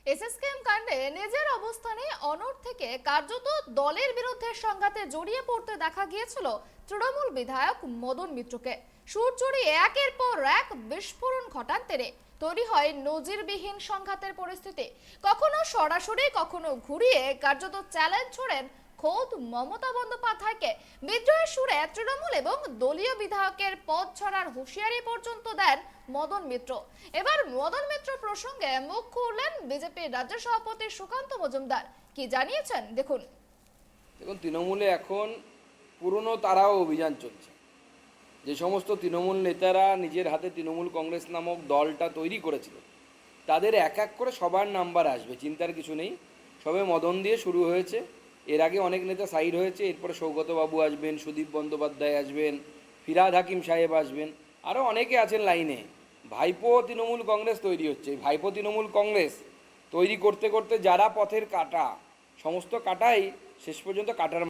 SSKM কাণ্ডে নিজের অবস্থানে অনড় থেকে কার্যত দলের বিরুদ্ধে সংঘাতে জড়িয়ে পড়তে দেখা গিয়েছিল তৃণমূল বিধায়ক মদন মিত্রকে। সুর চড়িয়ে একের পর এক বিস্ফোরণ ঘটান তিনি। তৈরি হয় নজিরবিহীন সংঘাতের পরিস্থিতি। কখনো সরাসরি, কখনো ঘুরিয়ে কার্যত চ্যালেঞ্জ ছোড়েন খোদ মমতা বন্দ্যোপাধ্যায়কে। বিদ্রোহের সুরে তৃণমূল এবং দলীয় বিধায়কের পদ ছাড়ার হুঁশিয়ারি পর্যন্ত দেন মদন মিত্র। এবার মদন মিত্র প্রসঙ্গে মুখ খুললেন বিজেপির রাজ্য সভাপতি সুকান্ত মজুমদার। কি জানিয়েছেন দেখুন। তৃণমূলে এখন পুরনো তারাও অভিযান চলছে। যে সমস্ত তৃণমূল নেতারা নিজের হাতে তৃণমূল কংগ্রেস নামক দলটা তৈরি করেছিল, তাদের এক এক করে সবার নাম্বার আসবে, চিন্তার কিছু নেই। সবে মদন দিয়ে শুরু হয়েছে, এর আগে অনেক নেতা সাইড হয়েছে, এরপরে সৌগতবাবু আসবেন, সুদীপ বন্দ্যোপাধ্যায় আসবেন, ফিরহাদ হাকিম সাহেব আসবেন, আরও অনেকে আছেন লাইনে। ভাইপো তৃণমূল কংগ্রেস তৈরি হচ্ছে। ভাইপো তৃণমূল কংগ্রেস তৈরি করতে করতে যারা পথের কাটা, সমস্ত কাটাই শেষ পর্যন্ত কাটার